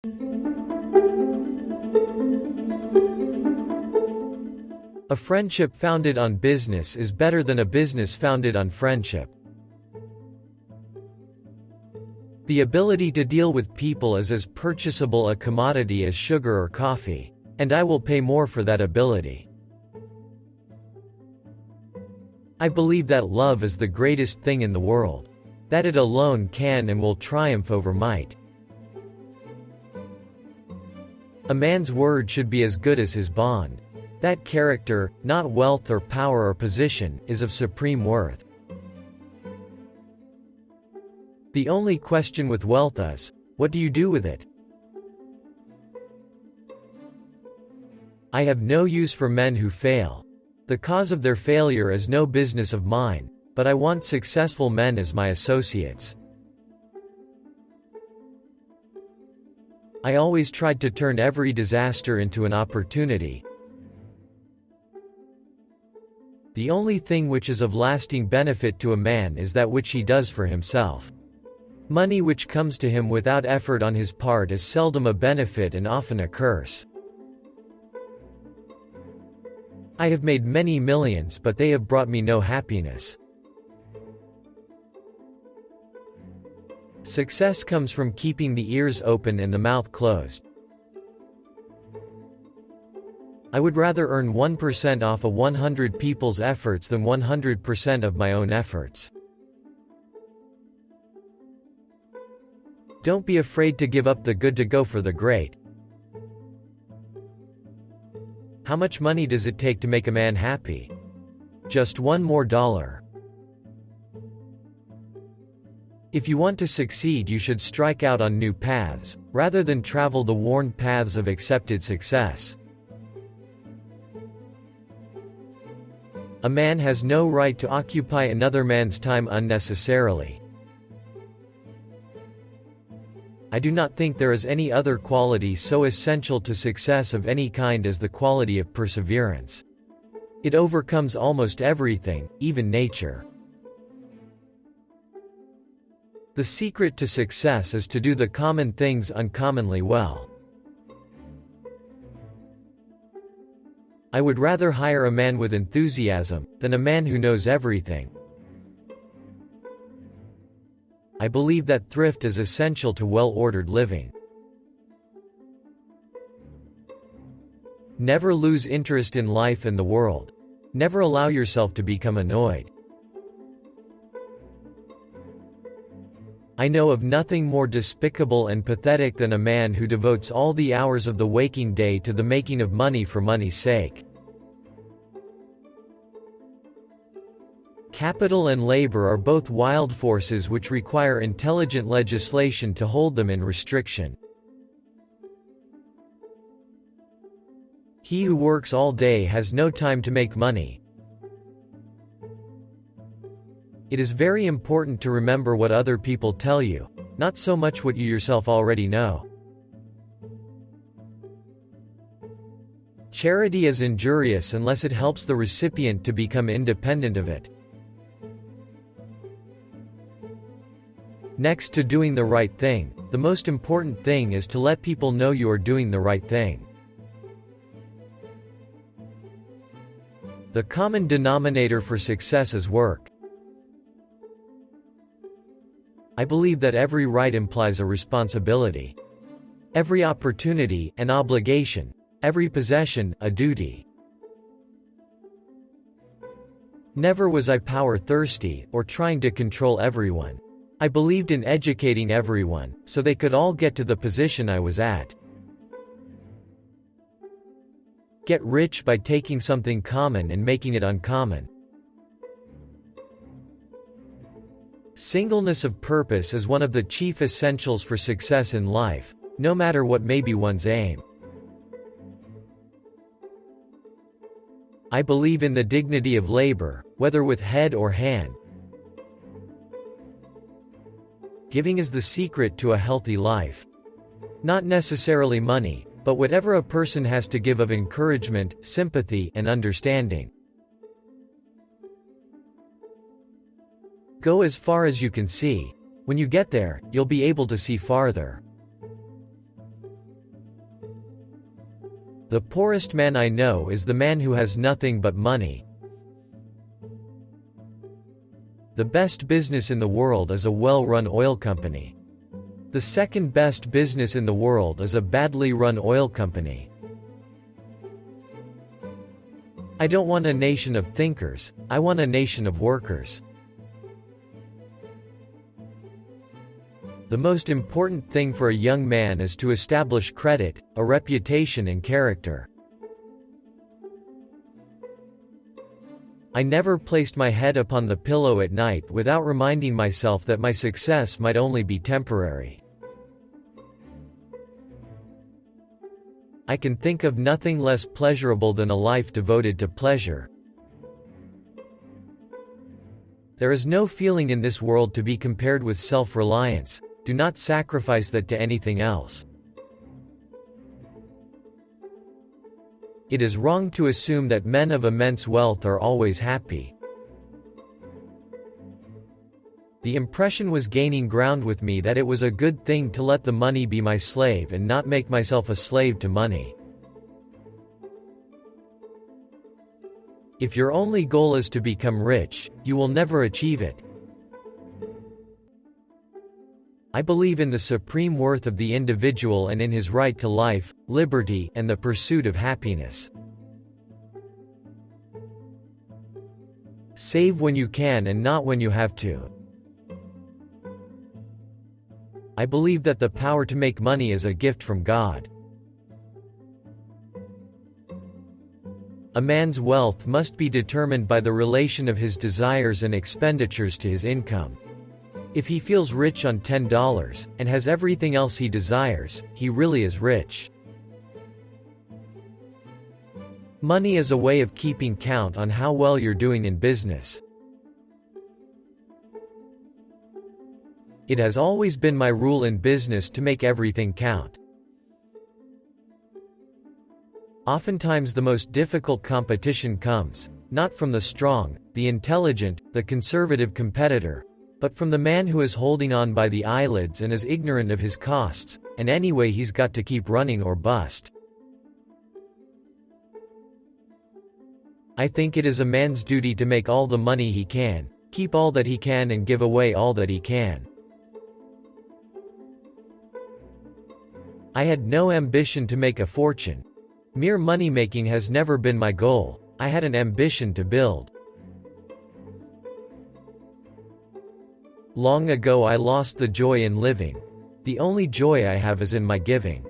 A friendship founded on business is better than a business founded on friendship. The ability to deal with people is as purchasable a commodity as sugar or coffee, and I will pay more for that ability. I believe that love is the greatest thing in the world, that it alone can and will triumph over might. A man's word should be as good as his bond. That character, not wealth or power or position, is of supreme worth. The only question with wealth is, what do you do with it? I have no use for men who fail. The cause of their failure is no business of mine, but I want successful men as my associates. I always tried to turn every disaster into an opportunity. The only thing which is of lasting benefit to a man is that which he does for himself. Money which comes to him without effort on his part is seldom a benefit and often a curse. I have made many millions, but they have brought me no happiness. Success comes from keeping the ears open and the mouth closed. I would rather earn 1% off of 100 people's efforts than 100% of my own efforts. Don't be afraid to give up the good to go for the great. How much money does it take to make a man happy? Just $1 more. If you want to succeed, you should strike out on new paths, rather than travel the worn paths of accepted success. A man has no right to occupy another man's time unnecessarily. I do not think there is any other quality so essential to success of any kind as the quality of perseverance. It overcomes almost everything, even nature. The secret to success is to do the common things uncommonly well. I would rather hire a man with enthusiasm than a man who knows everything. I believe that thrift is essential to well-ordered living. Never lose interest in life and the world. Never allow yourself to become annoyed. I know of nothing more despicable and pathetic than a man who devotes all the hours of the waking day to the making of money for money's sake. Capital and labor are both wild forces which require intelligent legislation to hold them in restriction. He who works all day has no time to make money. It is very important to remember what other people tell you, not so much what you yourself already know. Charity is injurious unless it helps the recipient to become independent of it. Next to doing the right thing, the most important thing is to let people know you are doing the right thing. The common denominator for success is work. I believe that every right implies a responsibility. Every opportunity, an obligation. Every possession, a duty. Never was I power-thirsty, or trying to control everyone. I believed in educating everyone, so they could all get to the position I was at. Get rich by taking something common and making it uncommon. Singleness of purpose is one of the chief essentials for success in life, no matter what may be one's aim. I believe in the dignity of labor, whether with head or hand. Giving is the secret to a healthy life. Not necessarily money, but whatever a person has to give of encouragement, sympathy, and understanding. Go as far as you can see. When you get there, you'll be able to see farther. The poorest man I know is the man who has nothing but money. The best business in the world is a well-run oil company. The second best business in the world is a badly run oil company. I don't want a nation of thinkers, I want a nation of workers. The most important thing for a young man is to establish credit, a reputation and character. I never placed my head upon the pillow at night without reminding myself that my success might only be temporary. I can think of nothing less pleasurable than a life devoted to pleasure. There is no feeling in this world to be compared with self-reliance. Do not sacrifice that to anything else. It is wrong to assume that men of immense wealth are always happy. The impression was gaining ground with me that it was a good thing to let the money be my slave and not make myself a slave to money. If your only goal is to become rich, you will never achieve it. I believe in the supreme worth of the individual and in his right to life, liberty, and the pursuit of happiness. Save when you can and not when you have to. I believe that the power to make money is a gift from God. A man's wealth must be determined by the relation of his desires and expenditures to his income. If he feels rich on $10, and has everything else he desires, he really is rich. Money is a way of keeping count on how well you're doing in business. It has always been my rule in business to make everything count. Oftentimes the most difficult competition comes, not from the strong, the intelligent, the conservative competitor, but from the man who is holding on by the eyelids and is ignorant of his costs, and anyway he's got to keep running or bust. I think it is a man's duty to make all the money he can, keep all that he can and give away all that he can. I had no ambition to make a fortune. Mere money-making has never been my goal. I had an ambition to build. Long ago I lost the joy in living. The only joy I have is in my giving.